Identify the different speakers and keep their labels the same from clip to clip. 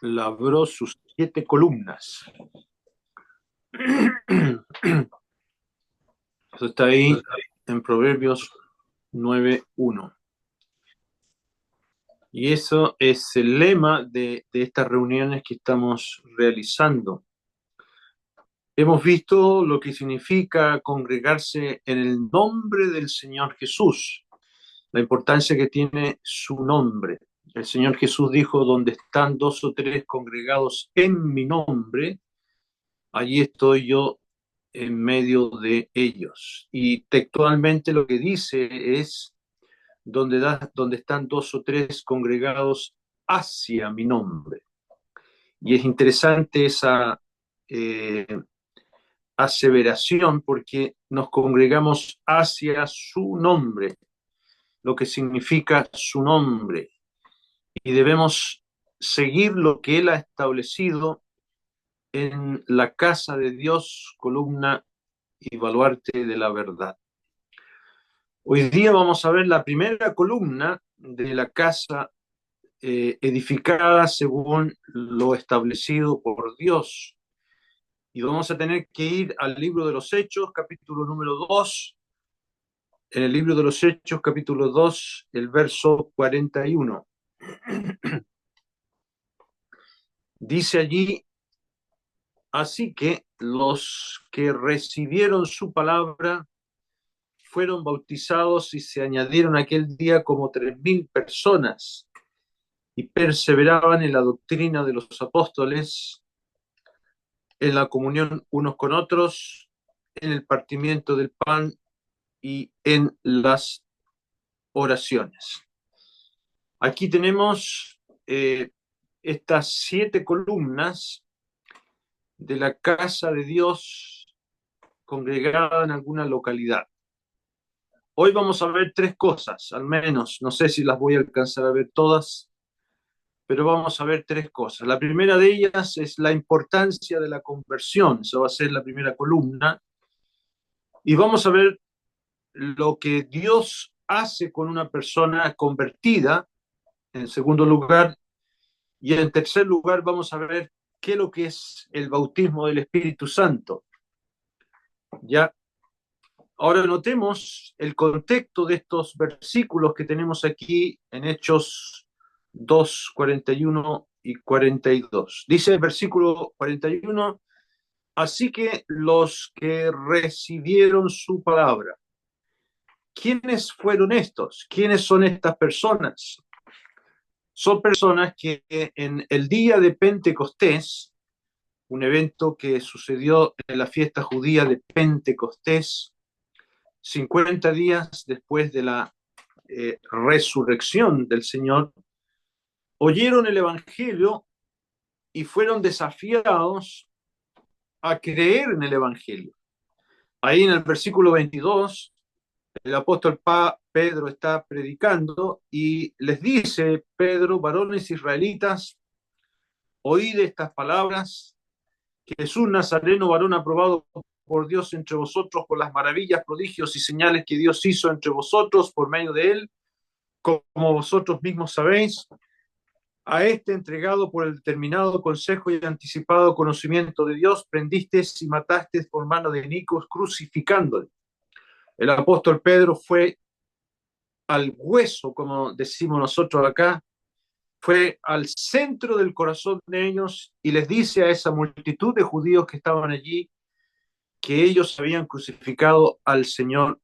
Speaker 1: labró sus 7 columnas. Eso está ahí en Proverbios 9:1. Y eso es el lema de estas reuniones que estamos realizando. Hemos visto lo que significa congregarse en el nombre del Señor Jesús, la importancia que tiene su nombre. El Señor Jesús dijo: donde están 2 o 3 congregados en mi nombre, allí estoy yo en medio de ellos. Y textualmente lo que dice es: donde están 2 o 3 congregados hacia mi nombre. Y es interesante esa aseveración, porque nos congregamos hacia su nombre, lo que significa su nombre, y debemos seguir lo que él ha establecido en la casa de Dios, columna y baluarte de la verdad. Hoy día vamos a ver la primera columna de la casa edificada según lo establecido por Dios. Y vamos a tener que ir al libro de los Hechos, capítulo número 2. En el libro de los Hechos, capítulo 2, el verso 41. Dice allí: así que los que recibieron su palabra fueron bautizados y se añadieron aquel día como 3.000 personas, y perseveraban en la doctrina de los apóstoles, en la comunión unos con otros, en el partimiento del pan y en las oraciones. Aquí tenemos estas 7 columnas de la casa de Dios congregada en alguna localidad. Hoy vamos a ver 3 cosas, al menos. No sé si las voy a alcanzar a ver todas, pero vamos a ver 3 cosas. La primera de ellas es la importancia de la conversión. Eso va a ser la primera columna. Y vamos a ver lo que Dios hace con una persona convertida, en segundo lugar. Y en tercer lugar vamos a ver qué es lo que es el bautismo del Espíritu Santo. Ya, ahora notemos el contexto de estos versículos que tenemos aquí en Hechos 2, 41 y 42. Dice el versículo 41: así que los que recibieron su palabra. ¿Quiénes fueron estos? ¿Quiénes son estas personas? Son personas que en el día de Pentecostés, un evento que sucedió en la fiesta judía de Pentecostés, 50 días después de la resurrección del Señor, oyeron el Evangelio y fueron desafiados a creer en el Evangelio. Ahí en el versículo 22, el apóstol Pedro está predicando y les dice: Pedro, varones israelitas, oíd estas palabras: Jesús Nazareno, varón aprobado por Dios entre vosotros, por las maravillas, prodigios y señales que Dios hizo entre vosotros por medio de él, como vosotros mismos sabéis. A este entregado por el determinado consejo y anticipado conocimiento de Dios, prendisteis y matasteis por mano de inicuos, crucificándole. El apóstol Pedro fue al hueso, como decimos nosotros acá, fue al centro del corazón de ellos y les dice a esa multitud de judíos que estaban allí que ellos habían crucificado al Señor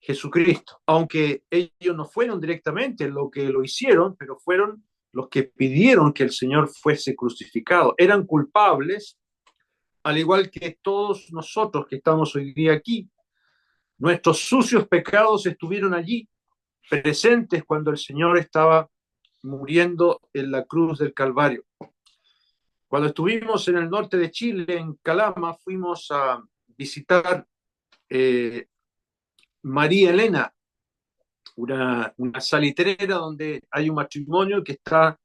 Speaker 1: Jesucristo, aunque ellos no fueron directamente los que lo hicieron, pero fueron los que pidieron que el Señor fuese crucificado. Eran culpables, al igual que todos nosotros que estamos hoy día aquí. Nuestros sucios pecados estuvieron allí, presentes cuando el Señor estaba muriendo en la cruz del Calvario. Cuando estuvimos en el norte de Chile, en Calama, fuimos a visitar María Elena, una salitrera donde hay un matrimonio que está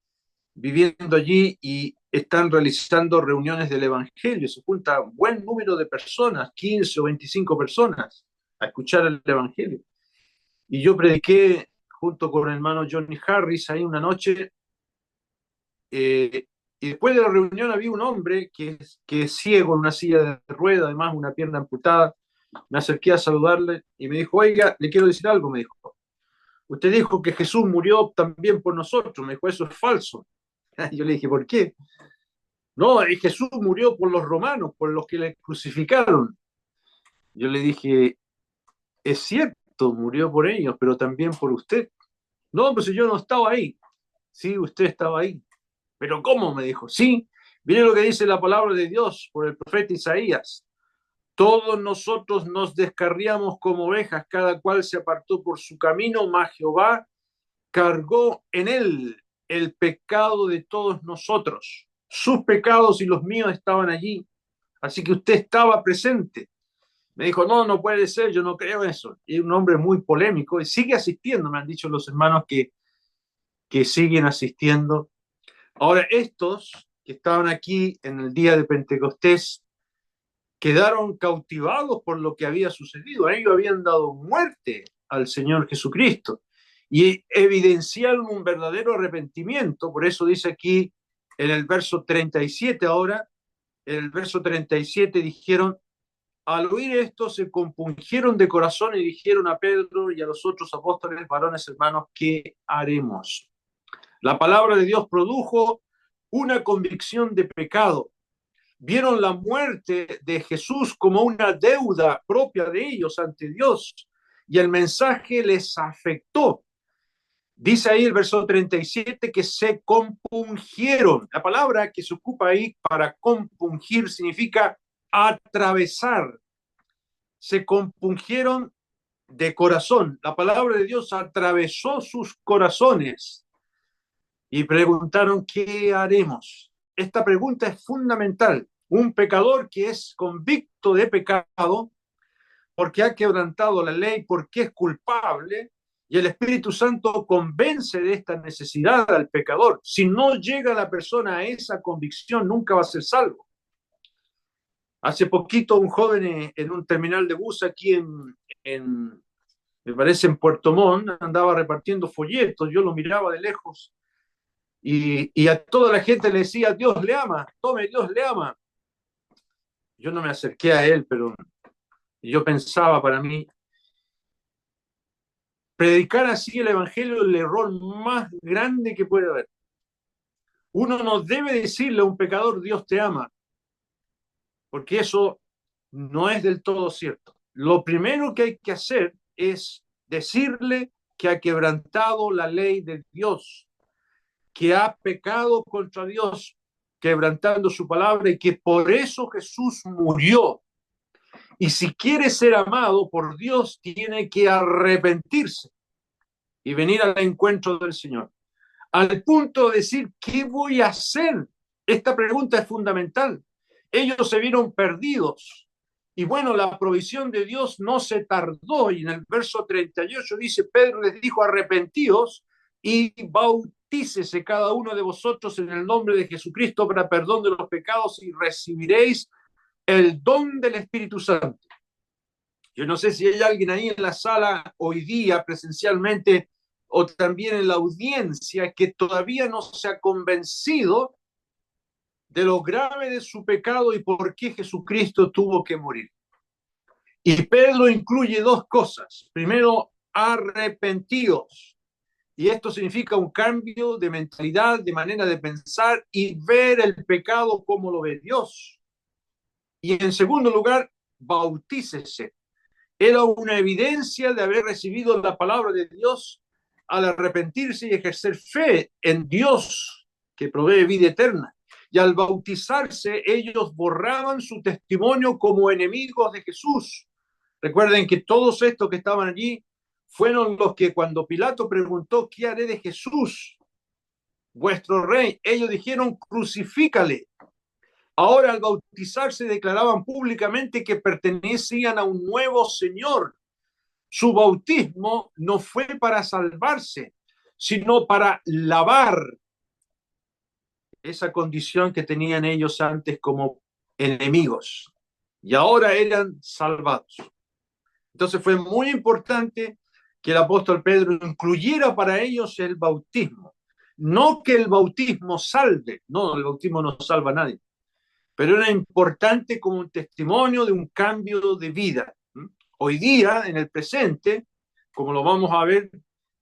Speaker 1: viviendo allí y están realizando reuniones del Evangelio. Se junta un buen número de personas, 15 o 25 personas, a escuchar el Evangelio. Y yo prediqué junto con el hermano Johnny Harris ahí una noche, y después de la reunión había un hombre que es ciego en una silla de ruedas, además una pierna amputada. Me acerqué a saludarle y me dijo, oiga, le quiero decir algo, me dijo. Usted dijo que Jesús murió también por nosotros. Me dijo, eso es falso. Yo le dije, ¿por qué? No, Jesús murió por los romanos, por los que le crucificaron. Yo le dije, es cierto, murió por ellos, pero también por usted. No, pues yo no estaba ahí. Sí, usted estaba ahí. ¿Pero cómo? Me dijo. Sí, mire lo que dice la palabra de Dios por el profeta Isaías. Todos nosotros nos descarriamos como ovejas, cada cual se apartó por su camino, mas Jehová cargó en él el pecado de todos nosotros. Sus pecados y los míos estaban allí. Así que usted estaba presente. Me dijo, no, no puede ser, yo no creo eso. Y es un hombre muy polémico y sigue asistiendo, me han dicho los hermanos que siguen asistiendo. Ahora, estos que estaban aquí en el día de Pentecostés quedaron cautivados por lo que había sucedido. A ellos habían dado muerte al Señor Jesucristo y evidenciaron un verdadero arrepentimiento. Por eso dice aquí en el verso 37 ahora, en el verso 37 dijeron, al oír esto se compungieron de corazón y dijeron a Pedro y a los otros apóstoles, varones hermanos, ¿qué haremos? La palabra de Dios produjo una convicción de pecado. Vieron la muerte de Jesús como una deuda propia de ellos ante Dios y el mensaje les afectó. Dice ahí el verso 37 que se compungieron. La palabra que se ocupa ahí para compungir significa atravesar. Se compungieron de corazón. La palabra de Dios atravesó sus corazones y preguntaron, ¿qué haremos? Esta pregunta es fundamental. Un pecador que es convicto de pecado porque ha quebrantado la ley, porque es culpable, y el Espíritu Santo convence de esta necesidad al pecador. Si no llega la persona a esa convicción, nunca va a ser salvo. Hace poquito un joven en un terminal de bus aquí me parece en Puerto Montt, andaba repartiendo folletos, yo lo miraba de lejos y a toda la gente le decía, Dios le ama, tome, Dios le ama. Yo no me acerqué a él, pero yo pensaba para mí, predicar así el Evangelio es el error más grande que puede haber. Uno no debe decirle a un pecador, Dios te ama, porque eso no es del todo cierto. Lo primero que hay que hacer es decirle que ha quebrantado la ley de Dios, que ha pecado contra Dios, quebrantando su palabra y que por eso Jesús murió. Y si quiere ser amado por Dios, tiene que arrepentirse y venir al encuentro del Señor. Al punto de decir, ¿qué voy a hacer? Esta pregunta es fundamental. Ellos se vieron perdidos. Y bueno, la provisión de Dios no se tardó. Y en el verso 38 dice, Pedro les dijo, arrepentíos y bautícese cada uno de vosotros en el nombre de Jesucristo para perdón de los pecados y recibiréis el don del Espíritu Santo. Yo no sé si hay alguien ahí en la sala hoy día presencialmente o también en la audiencia que todavía no se ha convencido de lo grave de su pecado y por qué Jesucristo tuvo que morir. Y Pedro incluye dos cosas. Primero, arrepentidos. Y esto significa un cambio de mentalidad, de manera de pensar y ver el pecado como lo ve Dios. Y en segundo lugar, bautícese. Era una evidencia de haber recibido la palabra de Dios al arrepentirse y ejercer fe en Dios que provee vida eterna. Y al bautizarse, ellos borraban su testimonio como enemigos de Jesús. Recuerden que todos estos que estaban allí fueron los que cuando Pilato preguntó, ¿qué haré de Jesús, vuestro rey? Ellos dijeron, crucifícale. Ahora al bautizarse declaraban públicamente que pertenecían a un nuevo Señor. Su bautismo no fue para salvarse, sino para lavar esa condición que tenían ellos antes como enemigos. Y ahora eran salvados. Entonces fue muy importante que el apóstol Pedro incluyera para ellos el bautismo. No que el bautismo salve, no, el bautismo no salva a nadie, pero era importante como un testimonio de un cambio de vida. Hoy día, en el presente, como lo vamos a ver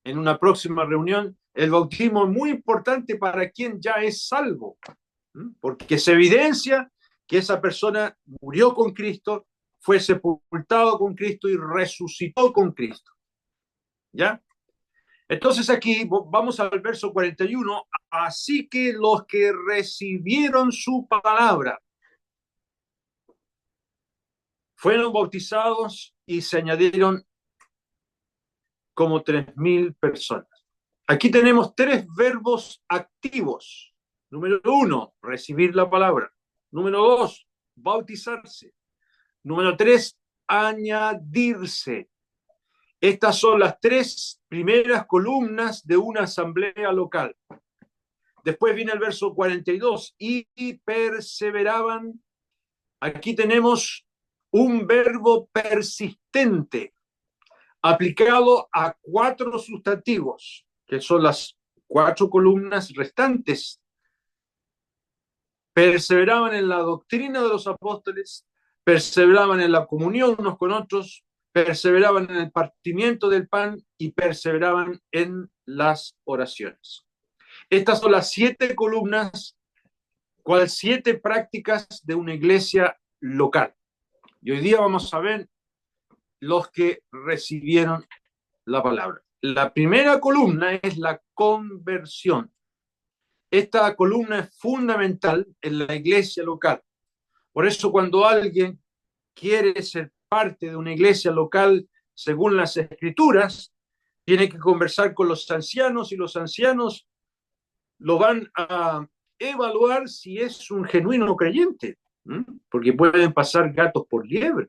Speaker 1: en una próxima reunión, el bautismo es muy importante para quien ya es salvo, porque se evidencia que esa persona murió con Cristo, fue sepultado con Cristo y resucitó con Cristo. ¿Ya? Entonces aquí vamos al verso 41. Así que los que recibieron su palabra fueron bautizados y se añadieron como 3.000 personas. Aquí tenemos tres verbos activos. Número 1, recibir la palabra. Número 2, bautizarse. Número 3, añadirse. Estas son las tres primeras columnas de una asamblea local. Después viene el verso 42, y perseveraban. Aquí tenemos un verbo persistente aplicado a cuatro sustantivos, que son las cuatro columnas restantes. Perseveraban en la doctrina de los apóstoles, perseveraban en la comunión unos con otros, perseveraban en el partimiento del pan y perseveraban en las oraciones. Estas son las 7 columnas, cual 7 prácticas de una iglesia local. Y hoy día vamos a ver los que recibieron la palabra. La primera columna es la conversión. Esta columna es fundamental en la iglesia local. Por eso cuando alguien quiere ser parte de una iglesia local según las escrituras, tiene que conversar con los ancianos y los ancianos lo van a evaluar si es un genuino creyente, porque pueden pasar gatos por liebre.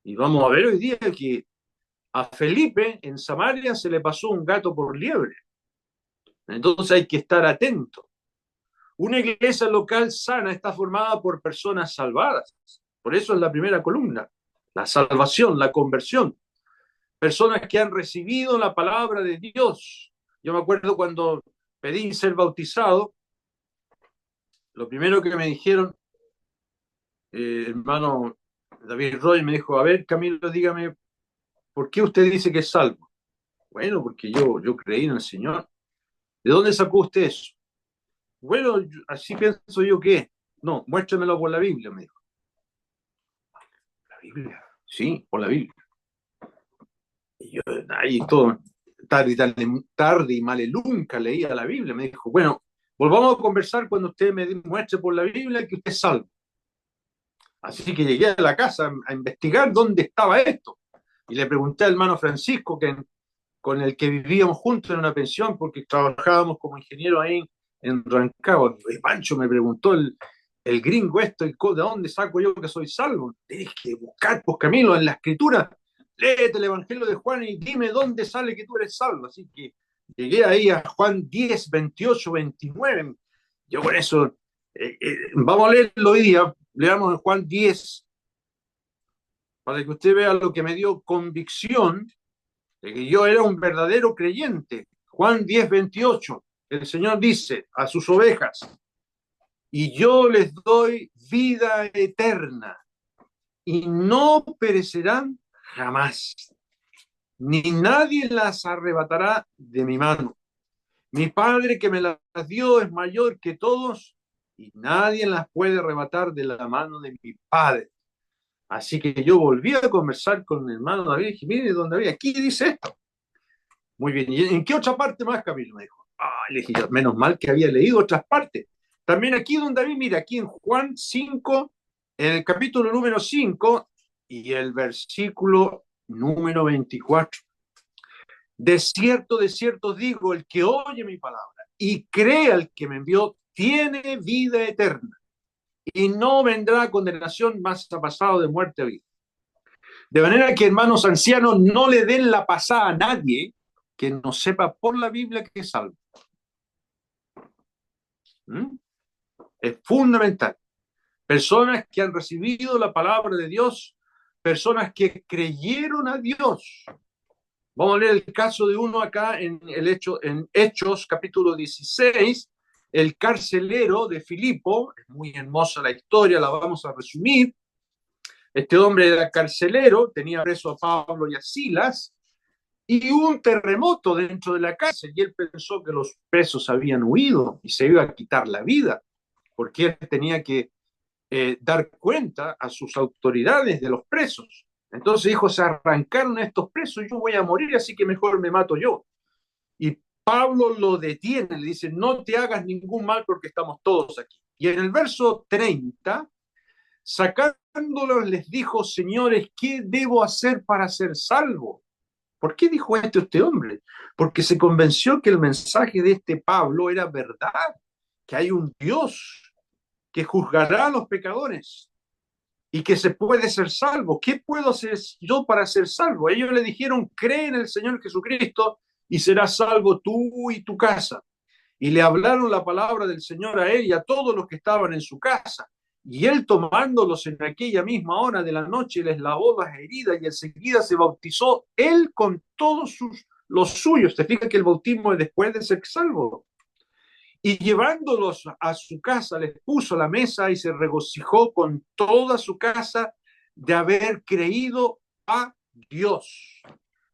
Speaker 1: Y vamos a ver hoy día que a Felipe en Samaria se le pasó un gato por liebre. Entonces hay que estar atento. Una iglesia local sana está formada por personas salvadas. Por eso es la primera columna, la salvación, la conversión. Personas que han recibido la palabra de Dios. Yo me acuerdo cuando pedí ser bautizado, lo primero que me dijeron, hermano David Roy me dijo, a ver, Camilo, dígame, ¿por qué usted dice que es salvo? Bueno, porque yo creí en el Señor. ¿De dónde sacó usted eso? Bueno, así pienso yo que es. No, muéstremelo por la Biblia, me dijo. ¿La Biblia? Sí, por la Biblia. Y yo, ahí todo, tarde y malelunca leía la Biblia. Me dijo, bueno, volvamos a conversar cuando usted me muestre por la Biblia que usted es salvo. Así que llegué a la casa a investigar dónde estaba esto. Y le pregunté al hermano Francisco, con el que vivíamos juntos en una pensión, porque trabajábamos como ingeniero ahí en Rancagua. Y Pancho me preguntó el gringo esto, ¿de dónde saco yo que soy salvo? Tienes que buscar, pues Camilo, en la escritura, léete el Evangelio de Juan y dime dónde sale que tú eres salvo. Así que llegué ahí a Juan 10, 28, 29. Yo con eso, vamos a leerlo hoy día, leamos en Juan 10, para que usted vea lo que me dio convicción de que yo era un verdadero creyente. Juan 10, 28, el Señor dice a sus ovejas, y yo les doy vida eterna, y no perecerán jamás, ni nadie las arrebatará de mi mano. Mi Padre que me las dio es mayor que todos, y nadie las puede arrebatar de la mano de mi Padre. Así que yo volví a conversar con el hermano David y dije, mire, don David, aquí dice esto. Muy bien, ¿y en qué otra parte más, Camilo? Me dijo. Le dije yo, menos mal que había leído otras partes. También aquí, don David, mira, aquí en Juan 5, en el capítulo número 5 y el versículo número 24. De cierto os digo, el que oye mi palabra y cree al que me envió, tiene vida eterna y no vendrá condenación, más ha pasado de muerte a vida. De manera que, hermanos ancianos, no le den la pasada a nadie que no sepa por la Biblia que es salvo. Es fundamental. Personas que han recibido la palabra de Dios, personas que creyeron a Dios, Vamos a leer el caso de uno acá en Hechos, capítulo 16, el carcelero de Filipo. Es muy hermosa la historia, la vamos a resumir. Este hombre era carcelero, tenía preso a Pablo y a Silas, y hubo un terremoto dentro de la cárcel, y él pensó que los presos habían huido y se iba a quitar la vida, porque él tenía que dar cuenta a sus autoridades de los presos. Entonces dijo, se arrancaron a estos presos, yo voy a morir, así que mejor me mato yo. Y Pablo lo detiene, le dice, no te hagas ningún mal porque estamos todos aquí. Y en el verso 30, sacándolos les dijo, señores, ¿qué debo hacer para ser salvo? ¿Por qué dijo esto este hombre? Porque se convenció que el mensaje de este Pablo era verdad, que hay un Dios que juzgará a los pecadores y que se puede ser salvo. ¿Qué puedo hacer yo para ser salvo? Ellos le dijeron, cree en el Señor Jesucristo y serás salvo tú y tu casa. Y le hablaron la palabra del Señor a él y a todos los que estaban en su casa. Y él tomándolos en aquella misma hora de la noche les lavó las heridas y enseguida se bautizó él con todos los suyos. Te fijas que el bautismo es después de ser salvo. Y llevándolos a su casa, les puso la mesa y se regocijó con toda su casa de haber creído a Dios,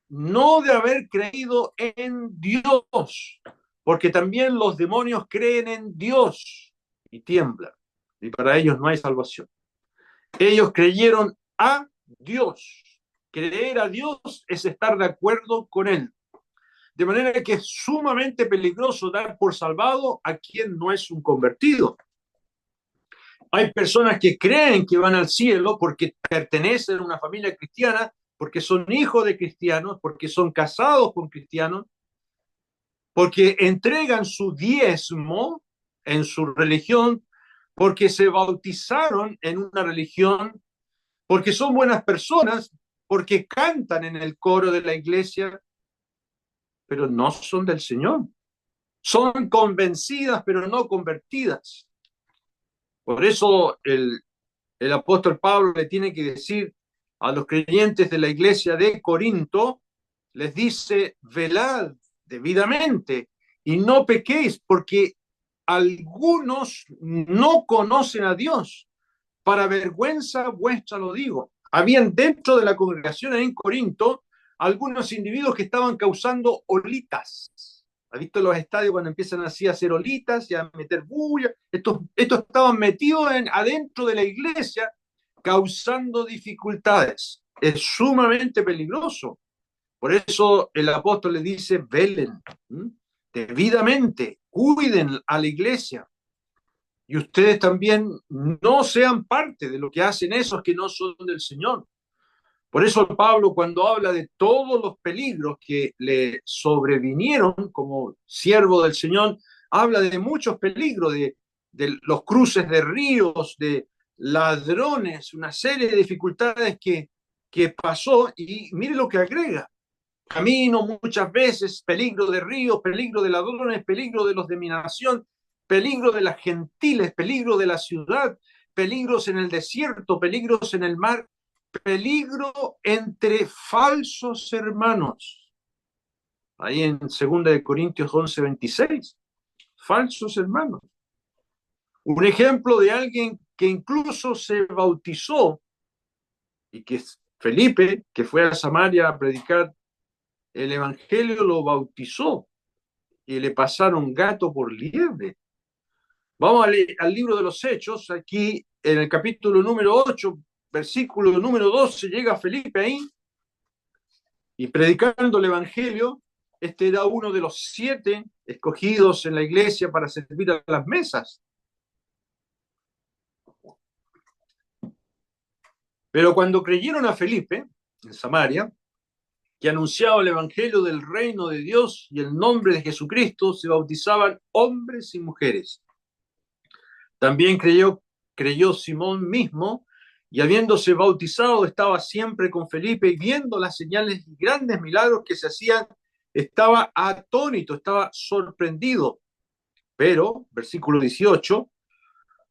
Speaker 1: no de haber creído en Dios, porque también los demonios creen en Dios y tiemblan, y para ellos no hay salvación. Ellos creyeron a Dios. Creer a Dios es estar de acuerdo con Él. De manera que es sumamente peligroso dar por salvado a quien no es un convertido. Hay personas que creen que van al cielo porque pertenecen a una familia cristiana, porque son hijos de cristianos, porque son casados con cristianos, porque entregan su diezmo en su religión, porque se bautizaron en una religión, porque son buenas personas, porque cantan en el coro de la iglesia, pero no son del Señor. Son convencidas, pero no convertidas. Por eso el apóstol Pablo le tiene que decir a los creyentes de la iglesia de Corinto, les dice, velad debidamente y no pequéis, porque algunos no conocen a Dios. Para vergüenza vuestra lo digo. Habían dentro de la congregación en Corinto algunos individuos que estaban causando olitas. ¿Has visto los estadios cuando empiezan así a hacer olitas y a meter bulla? Estos estaban metidos adentro de la iglesia causando dificultades. Es sumamente peligroso. Por eso el apóstol le dice, velen, debidamente, cuiden a la iglesia. Y ustedes también no sean parte de lo que hacen esos que no son del Señor. Por eso Pablo, cuando habla de todos los peligros que le sobrevinieron como siervo del Señor, habla de muchos peligros, de los cruces de ríos, de ladrones, una serie de dificultades que pasó, y mire lo que agrega. Camino muchas veces, peligro de ríos, peligro de ladrones, peligro de los de mi nación, peligro de las gentiles, peligro de la ciudad, peligros en el desierto, peligros en el mar, peligro entre falsos hermanos. Ahí en 2 Corintios 11:26, falsos hermanos. Un ejemplo de alguien que incluso se bautizó y que es Felipe, que fue a Samaria a predicar el evangelio, lo bautizó y le pasaron gato por liebre. Vamos al libro de los Hechos, aquí en el capítulo número 8, versículo número 12, llega Felipe ahí y predicando el evangelio. Este era uno de los 7 escogidos en la iglesia para servir a las mesas. Pero cuando creyeron a Felipe en Samaria, que anunciaba el evangelio del reino de Dios y el nombre de Jesucristo, se bautizaban hombres y mujeres. También creyó Simón mismo, y habiéndose bautizado estaba siempre con Felipe, y viendo las señales y grandes milagros que se hacían, estaba atónito, estaba sorprendido. Pero, versículo 18,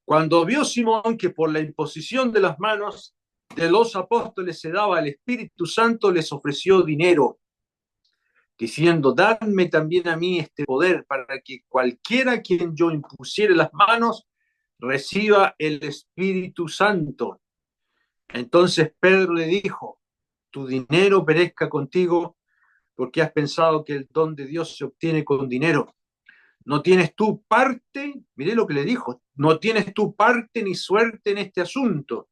Speaker 1: cuando vio Simón que por la imposición de las manos de los apóstoles se daba el Espíritu Santo, les ofreció dinero, diciendo, dadme también a mí este poder para que cualquiera a quien yo impusiere las manos reciba el Espíritu Santo. Entonces Pedro le dijo, tu dinero perezca contigo porque has pensado que el don de Dios se obtiene con dinero. No tienes tú parte, mire lo que le dijo, no tienes tú parte ni suerte en este asunto,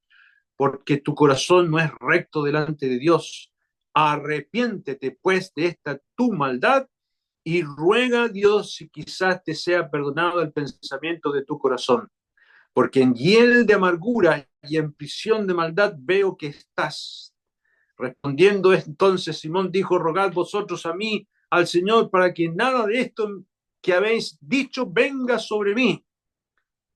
Speaker 1: porque tu corazón no es recto delante de Dios. Arrepiéntete pues de esta tu maldad y ruega a Dios si quizás te sea perdonado el pensamiento de tu corazón, porque en hiel de amargura y en prisión de maldad veo que estás. Respondiendo entonces Simón dijo, rogad vosotros a mí, al Señor, para que nada de esto que habéis dicho venga sobre mí.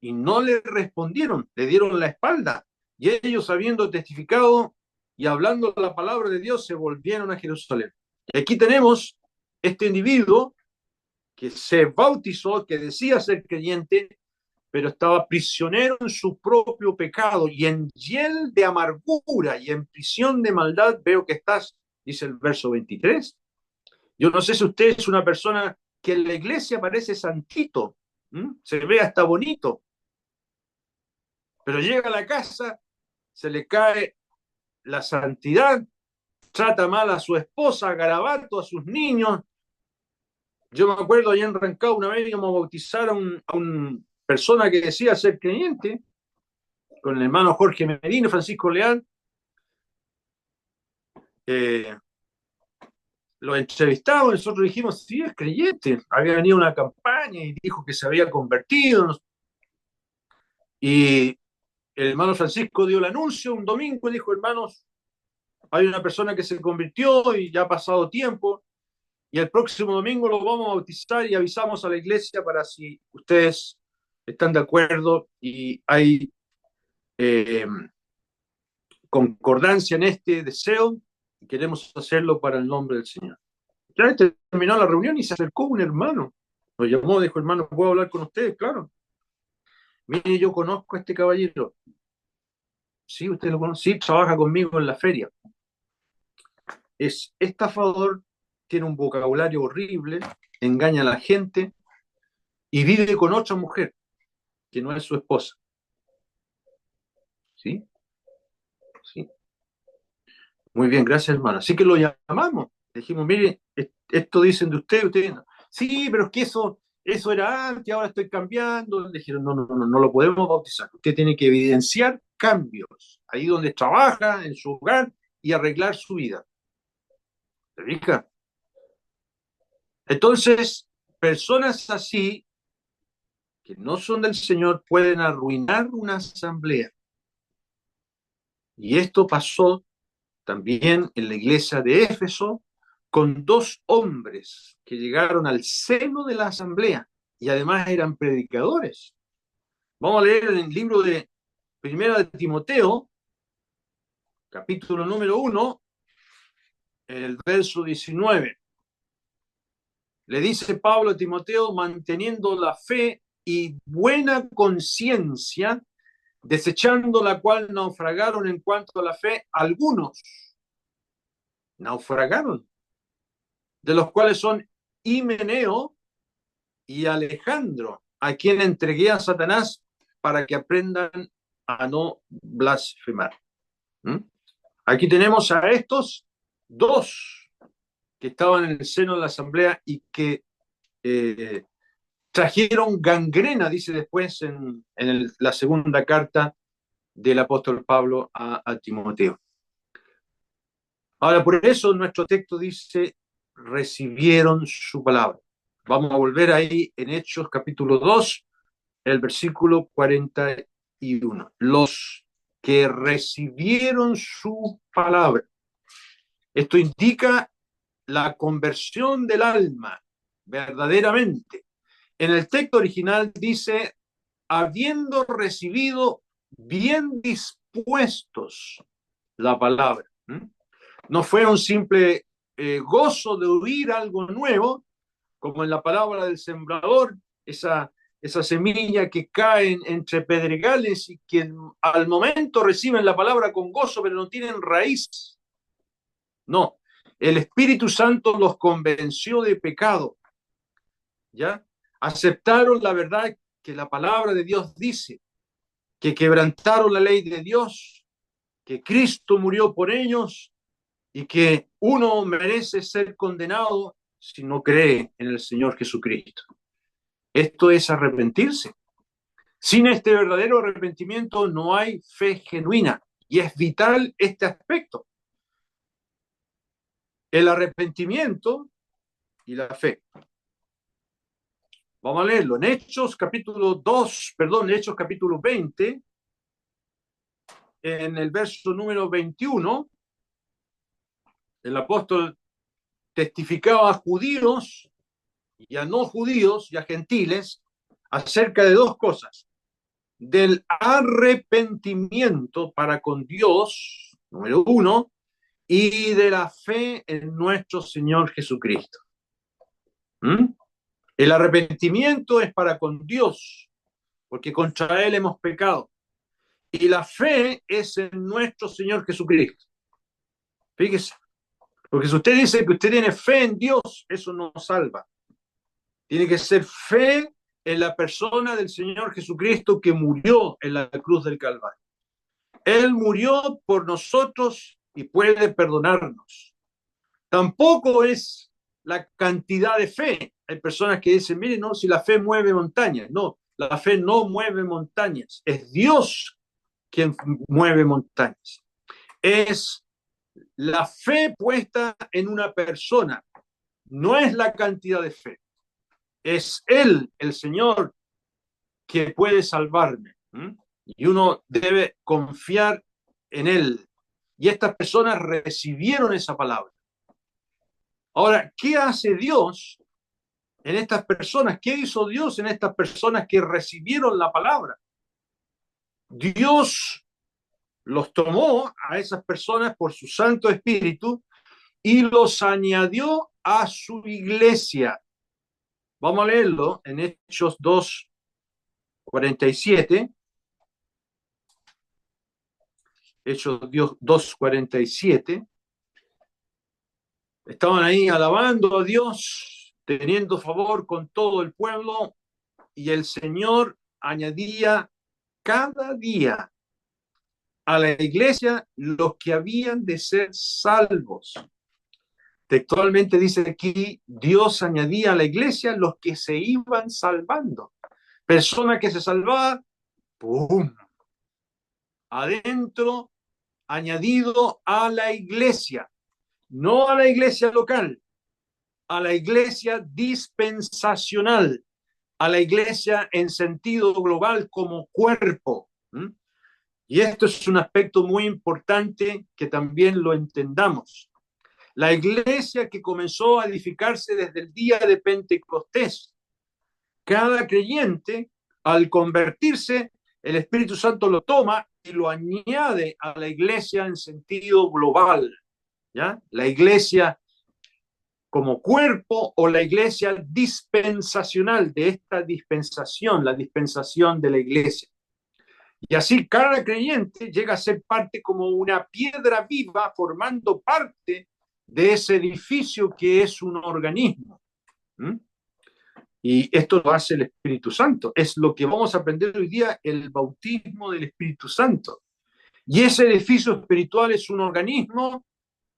Speaker 1: Y no le respondieron, le dieron la espalda. Y ellos, habiendo testificado y hablando la palabra de Dios, se volvieron a Jerusalén. Y aquí tenemos este individuo que se bautizó, que decía ser creyente, pero estaba prisionero en su propio pecado y en hiel de amargura y en prisión de maldad veo que estás, dice el verso 23. Yo no sé si usted es una persona que en la iglesia parece santito, se ve hasta bonito, pero llega a la casa, se le cae la santidad, trata mal a su esposa, a garabato, a sus niños. Yo me acuerdo allá en Rancagua una vez íbamos a bautizar a una persona que decía ser creyente, con el hermano Jorge Medina, Francisco Leal. Eh, lo entrevistamos, nosotros dijimos, sí, es creyente, había venido una campaña y dijo que se había convertido, y el hermano Francisco dio el anuncio un domingo y dijo, hermanos, hay una persona que se convirtió y ya ha pasado tiempo, y el próximo domingo lo vamos a bautizar y avisamos a la iglesia para si ustedes están de acuerdo y hay eh, concordancia en este deseo, y queremos hacerlo para el nombre del Señor. Ya terminó la reunión y se acercó un hermano. Nos llamó, dijo, hermano, ¿puedo hablar con ustedes? Claro. Mire, yo conozco a este caballero. Sí, usted lo conoce. Sí, trabaja conmigo en la feria. Es estafador, tiene un vocabulario horrible, engaña a la gente y vive con otra mujer que no es su esposa. ¿Sí? Sí. Muy bien, gracias, hermano. Así que lo llamamos. Le dijimos, mire, esto dicen de usted no. Sí, pero es que eso era antes, ahora estoy cambiando. Le dijeron, no, no, no, no lo podemos bautizar. Usted tiene que evidenciar cambios ahí donde trabaja, en su hogar, y arreglar su vida. ¿Se fija? Entonces, personas así, que no son del Señor, pueden arruinar una asamblea. Y esto pasó también en la iglesia de Éfeso, con dos hombres que llegaron al seno de la asamblea y además eran predicadores. Vamos a leer en el libro de Primera de Timoteo, capítulo número 1, en el verso 19. Le dice Pablo a Timoteo, manteniendo la fe y buena conciencia, desechando la cual naufragaron en cuanto a la fe algunos. Naufragaron, de los cuales son Himeneo y Alejandro, a quien entregué a Satanás para que aprendan a no blasfemar. Aquí tenemos a estos dos que estaban en el seno de la asamblea y que trajeron gangrena, dice después en la segunda carta del apóstol Pablo a Timoteo. Ahora, por eso nuestro texto dice, recibieron su palabra. Vamos a volver ahí en Hechos capítulo 2, el versículo 41. Los que recibieron su palabra. Esto indica la conversión del alma, verdaderamente. En el texto original dice, habiendo recibido bien dispuestos la palabra. No fue un simple gozo de oír algo nuevo, como en la parábola del sembrador, esa semilla que cae entre pedregales y que al momento reciben la palabra con gozo, pero no tienen raíz. No, El Espíritu Santo los convenció de pecado, ¿ya? Aceptaron la verdad que la palabra de Dios dice, que quebrantaron la ley de Dios, que Cristo murió por ellos y que uno merece ser condenado si no cree en el Señor Jesucristo. Esto es arrepentirse. Sin este verdadero arrepentimiento no hay fe genuina y es vital este aspecto. El arrepentimiento y la fe. Vamos a leerlo. En Hechos capítulo 20, en el verso número 21, el apóstol testificaba a judíos y a no judíos y a gentiles acerca de dos cosas: del arrepentimiento para con Dios, número uno, y de la fe en nuestro Señor Jesucristo. ¿Mm? El arrepentimiento es para con Dios, porque contra Él hemos pecado. Y la fe es en nuestro Señor Jesucristo. Fíjese, porque si usted dice que usted tiene fe en Dios, eso no salva. Tiene que ser fe en la persona del Señor Jesucristo que murió en la cruz del Calvario. Él murió por nosotros y puede perdonarnos. Tampoco es la cantidad de fe. Hay personas que dicen, miren, no, si la fe mueve montañas. No, la fe no mueve montañas. Es Dios quien mueve montañas. Es la fe puesta en una persona. No es la cantidad de fe. Es Él, el Señor, que puede salvarme. Y uno debe confiar en Él. Y estas personas recibieron esa palabra. Ahora, ¿qué hace Dios en estas personas? ¿Qué hizo Dios en estas personas que recibieron la palabra? Dios los tomó a esas personas por su Santo Espíritu y los añadió a su iglesia. Vamos a leerlo en Hechos 2:47. Hechos 2:47. Estaban ahí alabando a Dios, teniendo favor con todo el pueblo, y el Señor añadía cada día a la iglesia los que habían de ser salvos. Textualmente dice aquí, Dios añadía a la iglesia los que se iban salvando. Persona que se salvaba, ¡pum! Adentro, añadido a la iglesia. No a la iglesia local, a la iglesia dispensacional, a la iglesia en sentido global como cuerpo. Y esto es un aspecto muy importante que también lo entendamos. La iglesia que comenzó a edificarse desde el día de Pentecostés, cada creyente, al convertirse, el Espíritu Santo lo toma y lo añade a la iglesia en sentido global, ¿ya? La iglesia como cuerpo o la iglesia dispensacional de esta dispensación, la dispensación de la iglesia. Y así cada creyente llega a ser parte como una piedra viva formando parte de ese edificio que es un organismo. Y esto lo hace el Espíritu Santo. Es lo que vamos a aprender hoy día, el bautismo del Espíritu Santo. Y ese edificio espiritual es un organismo,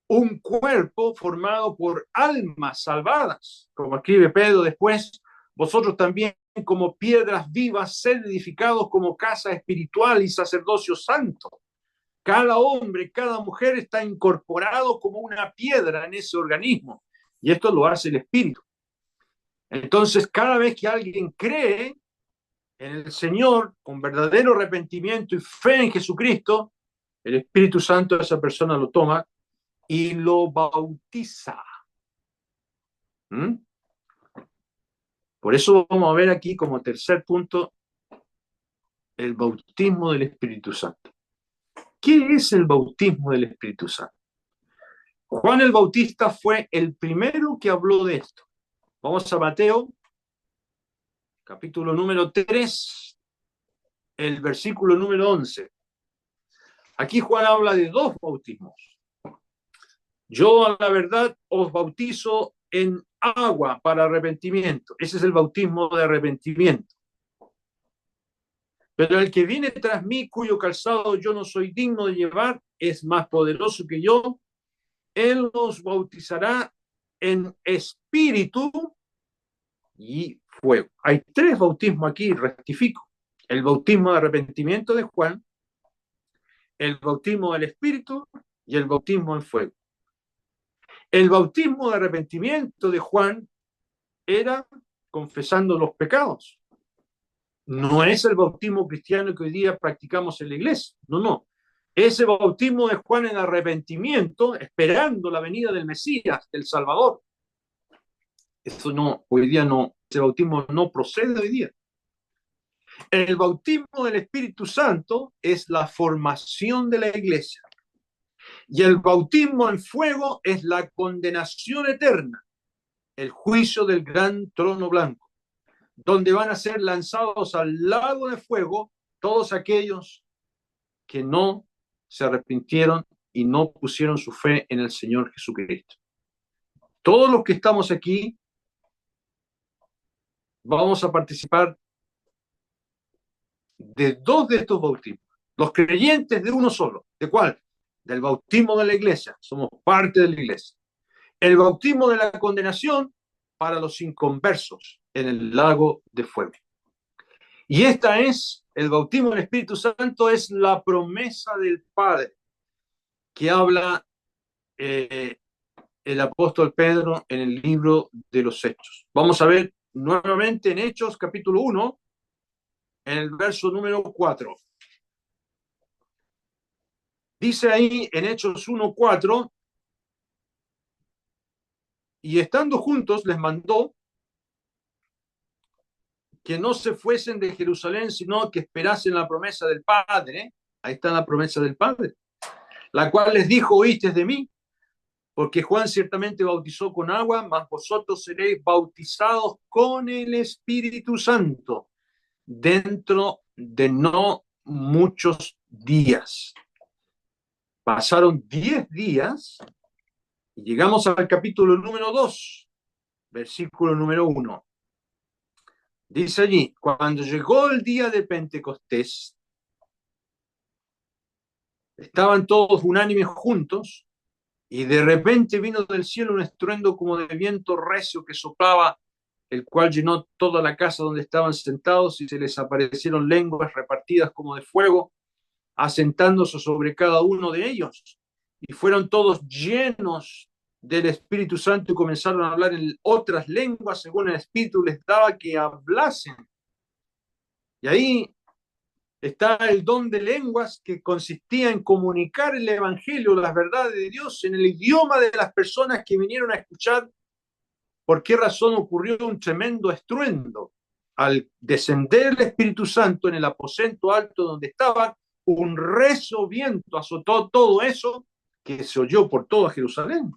Speaker 1: un cuerpo formado por almas salvadas. Como escribe Pedro después, vosotros también como piedras vivas, sed edificados como casa espiritual y sacerdocio santo. Cada hombre, cada mujer está incorporado como una piedra en ese organismo. Y esto lo hace el Espíritu. Entonces, cada vez que alguien cree en el Señor con verdadero arrepentimiento y fe en Jesucristo, el Espíritu Santo de esa persona lo toma y lo bautiza. Por eso vamos a ver aquí como tercer punto el bautismo del Espíritu Santo. ¿Qué es el bautismo del Espíritu Santo? Juan el Bautista fue el primero que habló de esto. Vamos a Mateo, capítulo número 3, el versículo número 11. Aquí Juan habla de dos bautismos. Yo a la verdad os bautizo en agua para arrepentimiento. Ese es el bautismo de arrepentimiento. Pero el que viene tras mí, cuyo calzado yo no soy digno de llevar, es más poderoso que yo. Él los bautizará en espíritu y fuego. Hay tres bautismos aquí, rectifico. El bautismo de arrepentimiento de Juan, el bautismo del espíritu y el bautismo en fuego. El bautismo de arrepentimiento de Juan era confesando los pecados. No es el bautismo cristiano que hoy día practicamos en la iglesia. No, no. Ese bautismo de Juan en arrepentimiento, esperando la venida del Mesías, del Salvador. Eso no, hoy día no, ese bautismo no procede hoy día. El bautismo del Espíritu Santo es la formación de la iglesia. Y el bautismo en fuego es la condenación eterna, el juicio del gran trono blanco, donde van a ser lanzados al lago de fuego todos aquellos que no se arrepintieron y no pusieron su fe en el Señor Jesucristo. Todos los que estamos aquí vamos a participar de dos de estos bautismos. Los creyentes de uno solo. ¿De cuál? Del bautismo de la iglesia. Somos parte de la iglesia. El bautismo de la condenación para los inconversos en el lago de fuego. Y esta es, el bautismo del Espíritu Santo es la promesa del Padre que habla el apóstol Pedro en el libro de los Hechos. Vamos a ver nuevamente en Hechos capítulo 1, en el verso número 4. Dice ahí en Hechos 1:4, y estando juntos les mandó que no se fuesen de Jerusalén, sino que esperasen la promesa del Padre. Ahí está la promesa del Padre, la cual les dijo: oísteis de mí, porque Juan ciertamente bautizó con agua, mas vosotros seréis bautizados con el Espíritu Santo dentro de no muchos días. Pasaron 10 días y llegamos al capítulo número 2, versículo número 1. Dice allí: cuando llegó el día de Pentecostés, estaban todos unánimes juntos, y de repente vino del cielo un estruendo como de viento recio que soplaba, el cual llenó toda la casa donde estaban sentados, y se les aparecieron lenguas repartidas como de fuego, asentándose sobre cada uno de ellos. Y fueron todos llenos del Espíritu Santo y comenzaron a hablar en otras lenguas según el Espíritu les daba que hablasen. Y ahí está el don de lenguas, que consistía en comunicar el Evangelio, las verdades de Dios, en el idioma de las personas que vinieron a escuchar. ¿Por qué razón ocurrió un tremendo estruendo? Al descender el Espíritu Santo en el aposento alto donde estaban, un recio viento azotó todo eso, que se oyó por toda Jerusalén.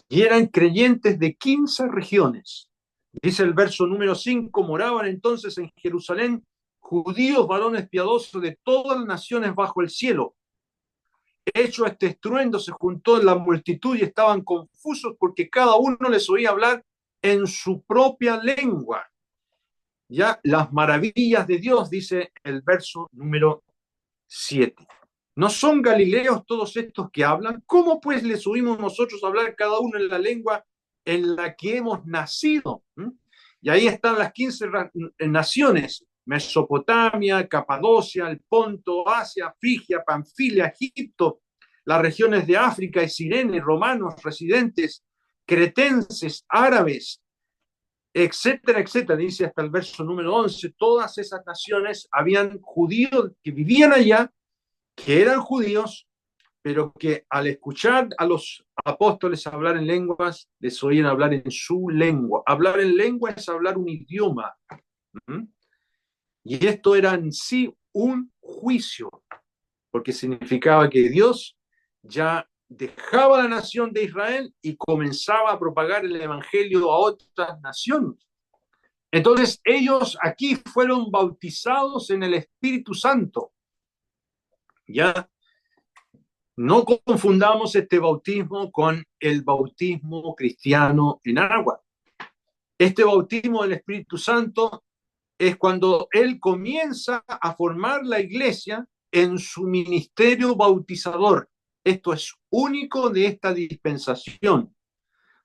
Speaker 1: Y eran creyentes de 15 regiones. Dice el verso número 5, moraban entonces en Jerusalén judíos, varones piadosos de todas las naciones bajo el cielo. Hecho este estruendo, se juntó la multitud y estaban confusos porque cada uno les oía hablar en su propia lengua. Ya las maravillas de Dios, dice el verso número 7. ¿No son galileos todos estos que hablan? ¿Cómo pues les oímos nosotros hablar cada uno en la lengua en la que hemos nacido? Y ahí están las 15 naciones: Mesopotamia, Capadocia, el Ponto, Asia, Frigia, Panfilia, Egipto, las regiones de África y Cirene, romanos, residentes, cretenses, árabes, etcétera, etcétera. Dice hasta el verso número 11, todas esas naciones habían judíos que vivían allá, que eran judíos, pero que al escuchar a los apóstoles hablar en lenguas, les oían hablar en su lengua. Hablar en lengua es hablar un idioma. Y esto era en sí un juicio, porque significaba que Dios ya dejaba la nación de Israel y comenzaba a propagar el evangelio a otras naciones. Entonces ellos aquí fueron bautizados en el Espíritu Santo. Ya No confundamos este bautismo con el bautismo cristiano en agua. Este bautismo del Espíritu Santo es cuando Él comienza a formar la iglesia en su ministerio bautizador. Esto es único de esta dispensación,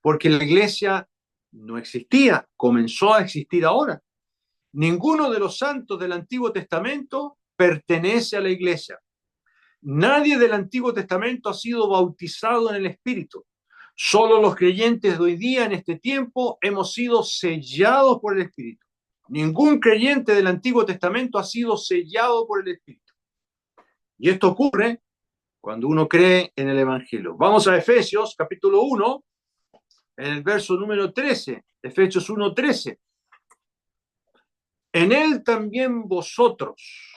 Speaker 1: porque la iglesia no existía, comenzó a existir ahora. Ninguno de los santos del Antiguo Testamento pertenece a la iglesia. Nadie del Antiguo Testamento ha sido bautizado en el Espíritu. Solo los creyentes de hoy día, en este tiempo, hemos sido sellados por el Espíritu. Ningún creyente del Antiguo Testamento ha sido sellado por el Espíritu. Y esto ocurre cuando uno cree en el Evangelio. Vamos a Efesios, capítulo 1, en el verso número 13. Efesios 1:13. En él también vosotros,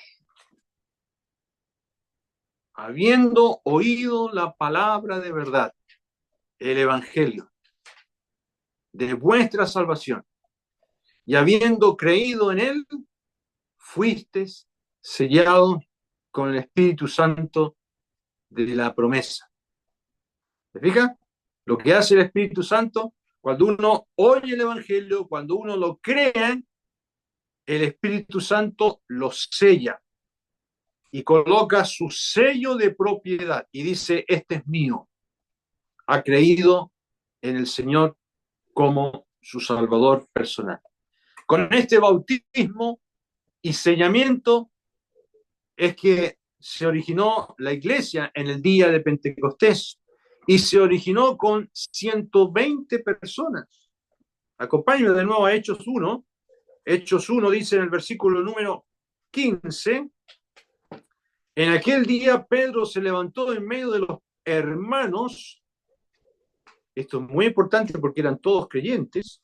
Speaker 1: habiendo oído la palabra de verdad, el Evangelio, de vuestra salvación, y habiendo creído en él, fuisteis sellados con el Espíritu Santo de la promesa. ¿Se fija? Lo que hace el Espíritu Santo, cuando uno oye el Evangelio, cuando uno lo cree, el Espíritu Santo lo sella y coloca su sello de propiedad y dice, este es mío. Ha creído en el Señor como su Salvador personal. Con este bautismo y sellamiento es que se originó la iglesia en el día de Pentecostés y se originó con 120 personas. Acompáñenme de nuevo a Hechos 1. Hechos 1 dice en el versículo número 15, en aquel día Pedro se levantó en medio de los hermanos, esto es muy importante porque eran todos creyentes,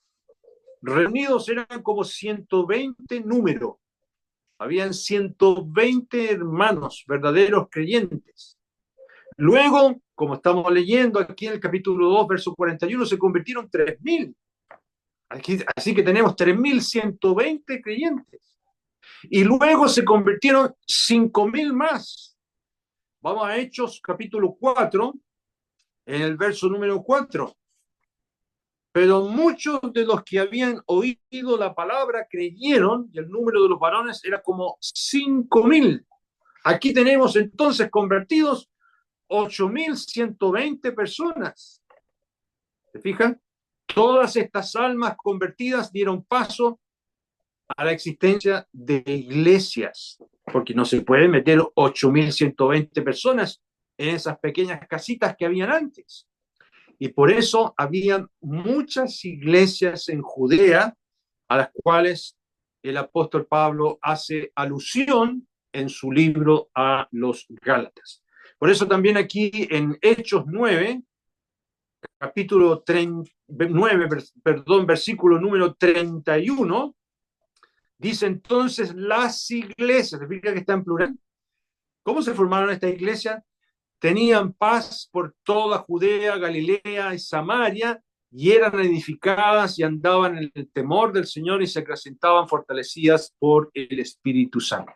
Speaker 1: reunidos eran como 120 números, habían 120 hermanos, verdaderos creyentes. Luego, como estamos leyendo aquí en el capítulo 2, verso 41, se convirtieron 3.000. Así que tenemos 3.120 creyentes. Y luego se convirtieron 5.000 más. Vamos a Hechos capítulo 4, en el verso número 4. Pero muchos de los que habían oído la palabra creyeron, y el número de los varones era como 5.000. Aquí tenemos entonces convertidos 8.120 personas. ¿Se fijan? Todas estas almas convertidas dieron paso a la existencia de iglesias, porque no se pueden meter 8.120 personas en esas pequeñas casitas que habían antes. Y por eso había muchas iglesias en Judea a las cuales el apóstol Pablo hace alusión en su libro a los Gálatas. Por eso también aquí en Hechos 9, capítulo 9, perdón, versículo número 31, dice entonces las iglesias, se fija que está en plural. ¿Cómo se formaron estas iglesias? Tenían paz por toda Judea, Galilea y Samaria, y eran edificadas y andaban en el temor del Señor y se acrecentaban fortalecidas por el Espíritu Santo.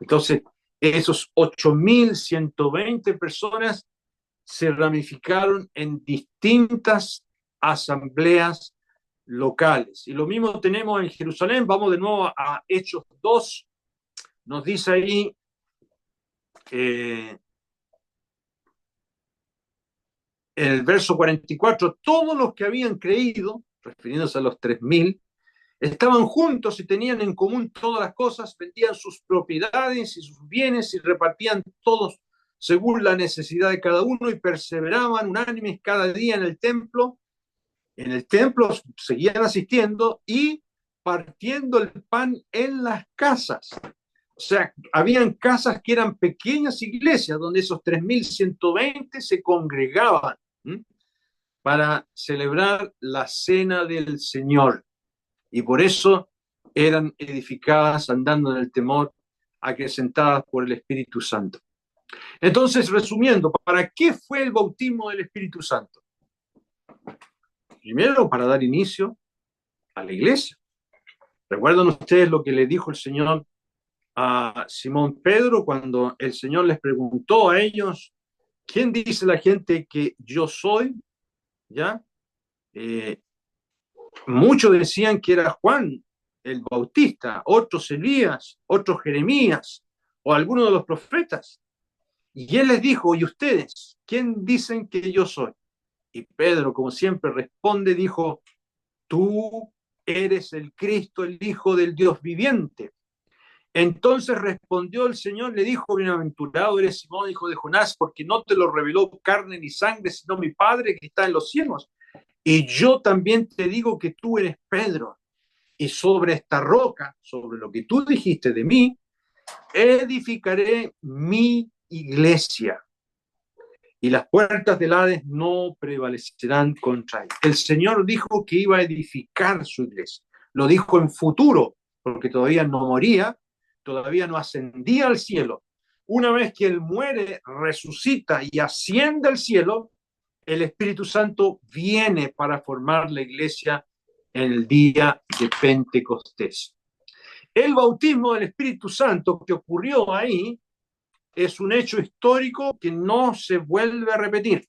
Speaker 1: Entonces, esos 8.120 personas se ramificaron en distintas asambleas locales. Y lo mismo tenemos en Jerusalén. Vamos de nuevo a Hechos 2. Nos dice ahí, en el verso 44, todos los que habían creído, refiriéndose a los 3.000, estaban juntos y tenían en común todas las cosas, vendían sus propiedades y sus bienes y repartían todos según la necesidad de cada uno y perseveraban unánimes cada día en el templo. En el templo seguían asistiendo y partiendo el pan en las casas. O sea, habían casas que eran pequeñas iglesias donde esos 3.120 se congregaban para celebrar la cena del Señor. Y por eso eran edificadas andando en el temor, acrecentadas por el Espíritu Santo. Entonces, resumiendo, ¿para qué fue el bautismo del Espíritu Santo? Primero, para dar inicio a la iglesia. ¿Recuerdan ustedes lo que le dijo el Señor a Simón Pedro cuando el Señor les preguntó a ellos ¿Quién dice la gente que yo soy? ¿Ya? Eh, Muchos decían que era Juan el Bautista, otros Elías, otros Jeremías o alguno de los profetas. Y él les dijo, ¿y ustedes? ¿Quién dicen que yo soy? Y Pedro, como siempre, responde, dijo, tú eres el Cristo, el Hijo del Dios viviente. Entonces respondió el Señor, le dijo, bienaventurado eres Simón, hijo de Jonás, porque no te lo reveló carne ni sangre, sino mi Padre que está en los cielos. Y yo también te digo que tú eres Pedro, y sobre esta roca, sobre lo que tú dijiste de mí, edificaré mi iglesia, y las puertas del Hades no prevalecerán contra él. El Señor dijo que iba a edificar su iglesia. Lo dijo en futuro, porque todavía no moría, todavía no ascendía al cielo. Una vez que Él muere, resucita y asciende al cielo, el Espíritu Santo viene para formar la iglesia en el día de Pentecostés. El bautismo del Espíritu Santo que ocurrió ahí es un hecho histórico que no se vuelve a repetir.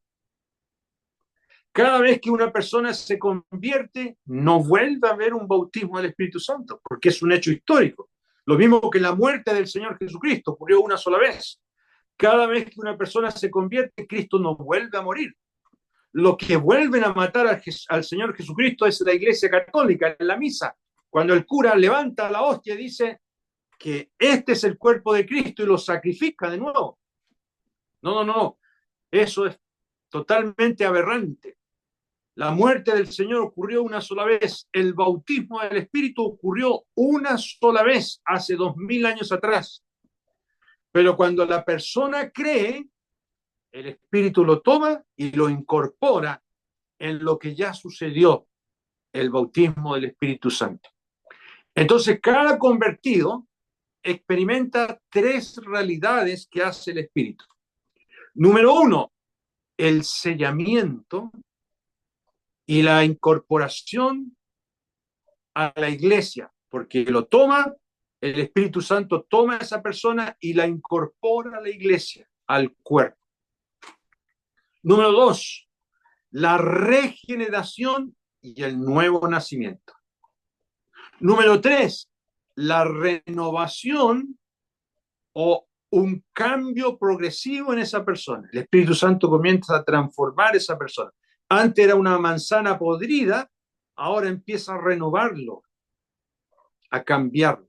Speaker 1: Cada vez que una persona se convierte, no vuelve a haber un bautismo del Espíritu Santo, porque es un hecho histórico. Lo mismo que la muerte del Señor Jesucristo ocurrió una sola vez. Cada vez que una persona se convierte, Cristo no vuelve a morir. Los que vuelven a matar al Señor Jesucristo es la Iglesia Católica en la misa. Cuando el cura levanta la hostia y dice que este es el cuerpo de Cristo y lo sacrifica de nuevo. No, no, no. Eso es totalmente aberrante. La muerte del Señor ocurrió una sola vez. El bautismo del Espíritu ocurrió una sola vez, hace 2000 años atrás. Pero cuando la persona cree, el Espíritu lo toma y lo incorpora en lo que ya sucedió, el bautismo del Espíritu Santo. Entonces, cada convertido experimenta tres realidades que hace el Espíritu. Número uno, el sellamiento y la incorporación a la iglesia, porque lo toma, el Espíritu Santo toma a esa persona y la incorpora a la iglesia, al cuerpo. Número dos, la regeneración y el nuevo nacimiento. Número tres, la renovación o un cambio progresivo en esa persona. El Espíritu Santo comienza a transformar a esa persona. Antes era una manzana podrida, ahora empieza a renovarlo, a cambiarlo.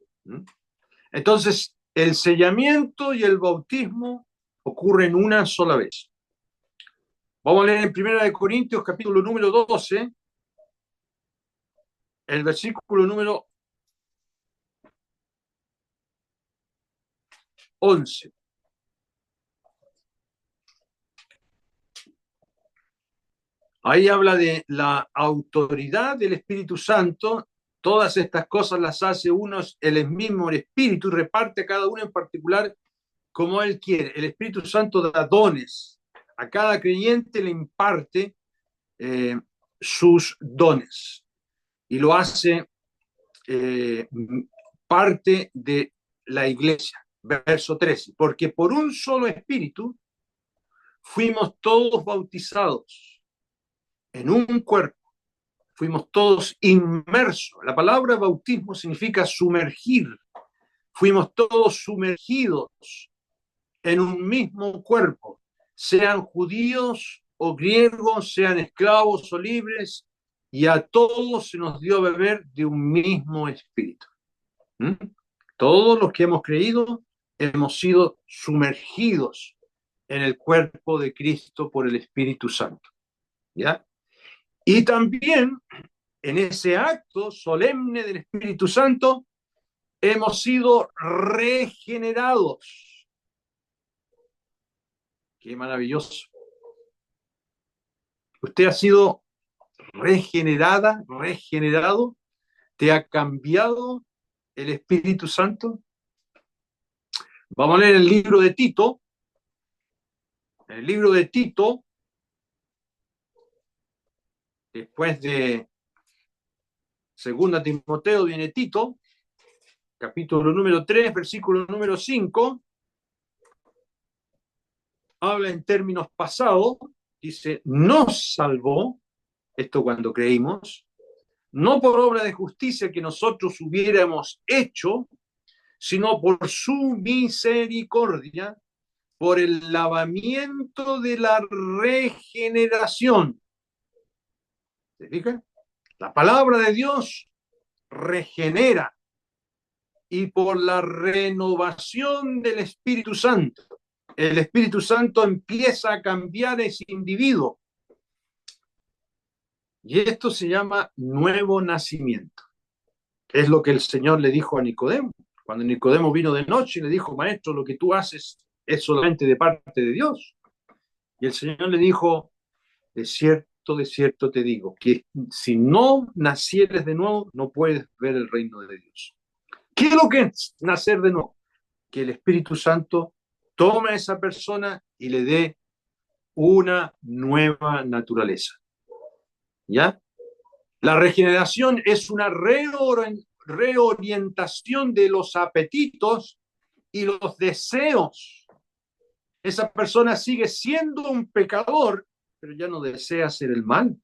Speaker 1: Entonces, el sellamiento y el bautismo ocurren una sola vez. Vamos a leer en 1 Corintios, capítulo número 12, el versículo número 11. Ahí habla de la autoridad del Espíritu Santo. Todas estas cosas las hace uno, el mismo, el Espíritu, y reparte a cada uno en particular como Él quiere. El Espíritu Santo da dones. A cada creyente le imparte sus dones y lo hace parte de la iglesia. Verso 13. Porque por un solo Espíritu fuimos todos bautizados en un cuerpo. Fuimos todos inmersos. La palabra bautismo significa sumergir. Fuimos todos sumergidos en un mismo cuerpo, sean judíos o griegos, sean esclavos o libres, y a todos se nos dio a beber de un mismo espíritu. ¿Mm? Todos los que hemos creído hemos sido sumergidos en el cuerpo de Cristo por el Espíritu Santo. ¿Ya? Y también en ese acto solemne del Espíritu Santo hemos sido regenerados. Qué maravilloso. Usted ha sido regenerada, regenerado, te ha cambiado el Espíritu Santo. Vamos a leer el libro de Tito. El libro de Tito, después de Segunda Timoteo viene Tito, capítulo número 3, versículo número 5. habla en términos pasados, dice, nos salvó, esto cuando creímos, no por obra de justicia que nosotros hubiéramos hecho, sino por su misericordia, por el lavamiento de la regeneración. ¿Se fija? La palabra de Dios regenera y por la renovación del Espíritu Santo. El Espíritu Santo empieza a cambiar ese individuo. Y esto se llama nuevo nacimiento. Es lo que el Señor le dijo a Nicodemo. Cuando Nicodemo vino de noche y le dijo, maestro, lo que tú haces es solamente de parte de Dios. Y el Señor le dijo, de cierto te digo, que si no nacieres de nuevo, no puedes ver el reino de Dios. ¿Qué es lo que es nacer de nuevo? Que el Espíritu Santo tome a esa persona y le dé una nueva naturaleza. ¿Ya? La regeneración es una reorientación de los apetitos y los deseos. Esa persona sigue siendo un pecador, pero ya no desea hacer el mal.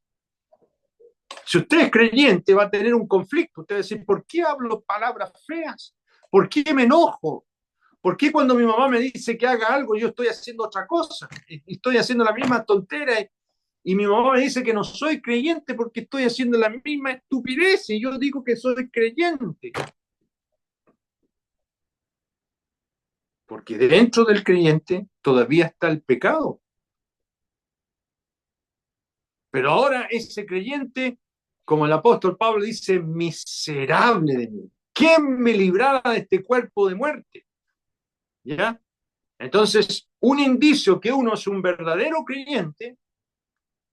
Speaker 1: Si usted es creyente, va a tener un conflicto. Usted va a decir, ¿por qué hablo palabras feas? ¿Por qué me enojo? ¿Por qué cuando mi mamá me dice que haga algo, yo estoy haciendo otra cosa? Y estoy haciendo la misma tontera y mi mamá me dice que no soy creyente porque estoy haciendo la misma estupidez y yo digo que soy creyente. Porque dentro del creyente todavía está el pecado. Pero ahora ese creyente, como el apóstol Pablo dice, miserable de mí. ¿Quién me librará de este cuerpo de muerte? ¿Ya? Entonces, un indicio que uno es un verdadero creyente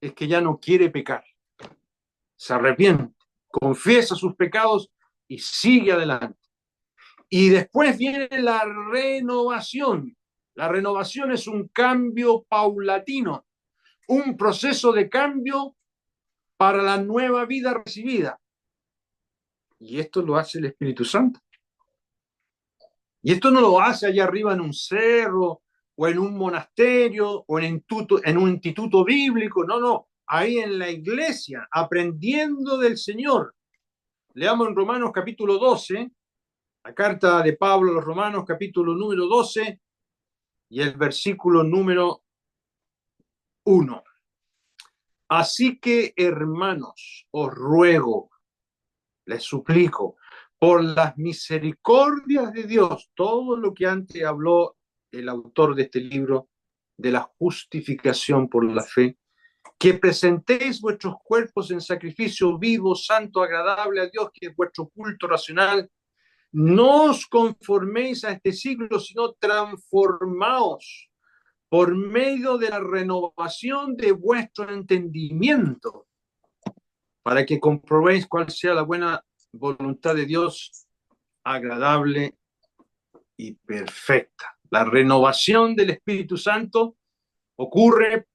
Speaker 1: es que ya no quiere pecar. Se arrepiente, confiesa sus pecados y sigue adelante. Y después viene la renovación. La renovación es un cambio paulatino, un proceso de cambio para la nueva vida recibida. Y esto lo hace el Espíritu Santo. Y esto no lo hace allá arriba en un cerro o en un monasterio o en un instituto bíblico. No, no. Ahí en la iglesia, aprendiendo del Señor. Leamos en Romanos capítulo 12, la carta de Pablo a los Romanos capítulo número 12 y el versículo número 1. Así que, hermanos, os ruego, les suplico, por las misericordias de Dios, todo lo que antes habló el autor de este libro, de la justificación por la fe, que presentéis vuestros cuerpos en sacrificio vivo, santo, agradable a Dios, que es vuestro culto racional. No os conforméis a este siglo, sino transformaos por medio de la renovación de vuestro entendimiento, para que comprobéis cuál sea la buena voluntad de Dios, agradable y perfecta. La renovación del Espíritu Santo ocurre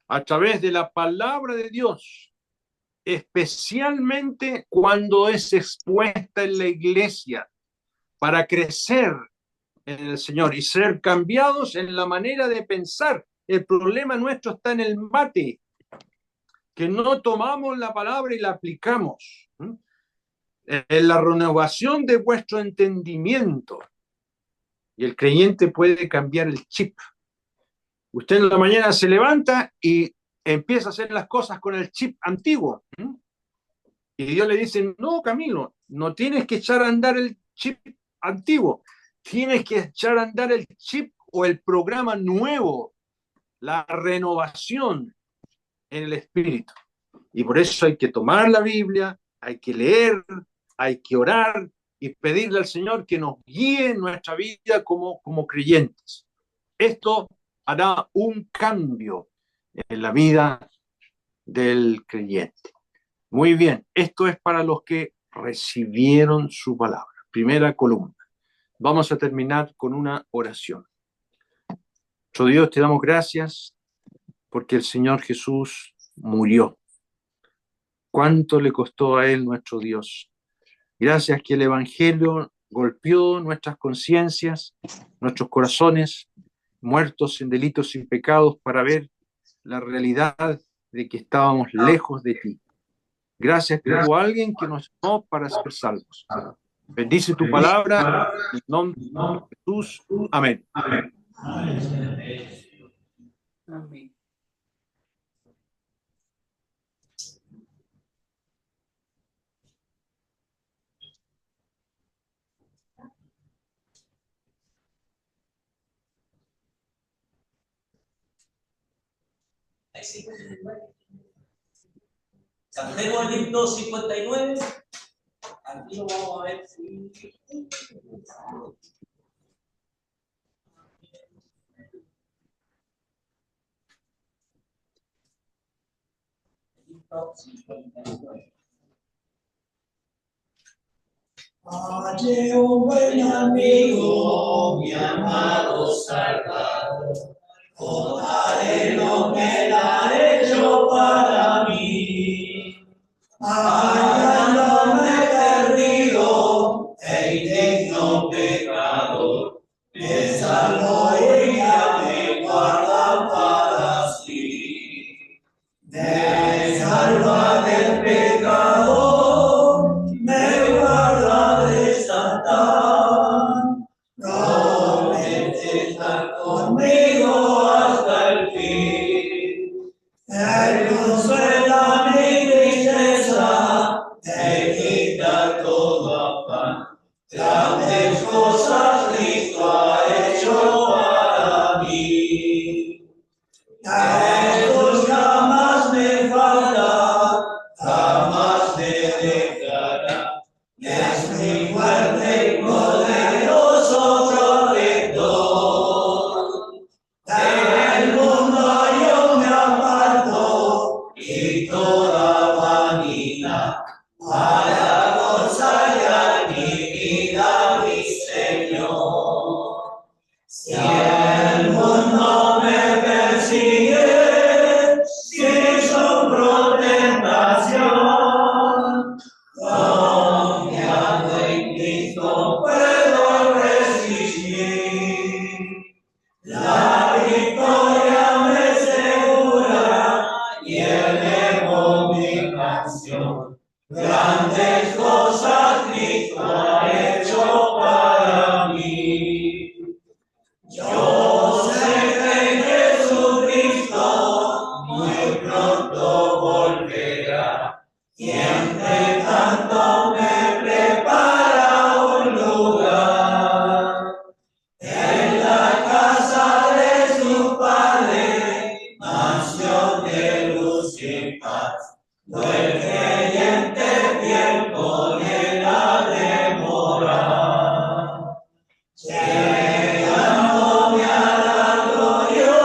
Speaker 1: a través de la palabra de Dios, especialmente cuando es expuesta en la iglesia para crecer en el Señor y ser cambiados en la manera de pensar. El problema nuestro está en el mate, que no tomamos la palabra y la aplicamos. En la renovación de vuestro entendimiento. Y el creyente puede cambiar el chip. Usted en la mañana se levanta y empieza a hacer las cosas con el chip antiguo. Y Dios le dice, no, Camilo, no tienes que echar a andar el chip antiguo. Tienes que echar a andar el chip o el programa nuevo, la renovación en el espíritu. Y por eso hay que tomar la Biblia, hay que leer, hay que orar y pedirle al Señor que nos guíe en nuestra vida como creyentes. Esto hará un cambio en la vida del creyente. Muy bien, esto es para los que recibieron su palabra. Primera columna. Vamos a terminar con una oración. Nuestro Dios, te damos gracias porque el Señor Jesús murió. ¿Cuánto le costó a Él nuestro Dios? Gracias que el Evangelio golpeó nuestras conciencias, nuestros corazones, muertos en delitos y pecados, para ver la realidad de que estábamos lejos de ti. Gracias que hubo alguien que nos llamó para ser salvos. Bendice tu palabra, en nombre de Jesús. Amén.
Speaker 2: Amén.
Speaker 3: Tenemos el libro 59. Aquí lo vamos a ver si. Libro 59.
Speaker 4: Halle un buen amigo, mi amado Salvador, contaré lo que él ha hecho para mí. Hallándome perdido e indigno pecador, me salvó y ya me guarda para sí. Me salva del pecado, me guarda de Satán, promete estar conmigo hasta el fin. Él consuela mi tristeza, Él quita todo afán, grandes cosas Cristo ha hecho para mí. Jesús jamás me falta, jamás me dejará, es mi fuerte y poderoso protector. Del mundo yo me aparto y toda vanidad para gozar mi vida, mi Señor. Si el mundo me persigue, si sufro tentación, confiando en Cristo puedo resistir. La victoria me asegura y elevo mi canción. Grandes cosas Cristo ha hecho para mí. Yo sé que Jesucristo muy pronto volverá, y entre tanto me prepara un lugar. En la casa de su Padre, mansión de luz y paz, no el creyente fiel con él ha de morar. Llegándome a la gloria,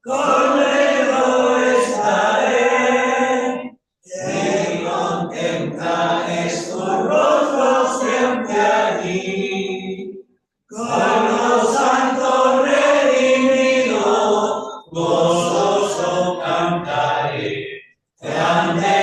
Speaker 4: conmigo estaré, y contemplaré su rostro siempre allí. Con los santos redimidos, gozoso cantaré, grande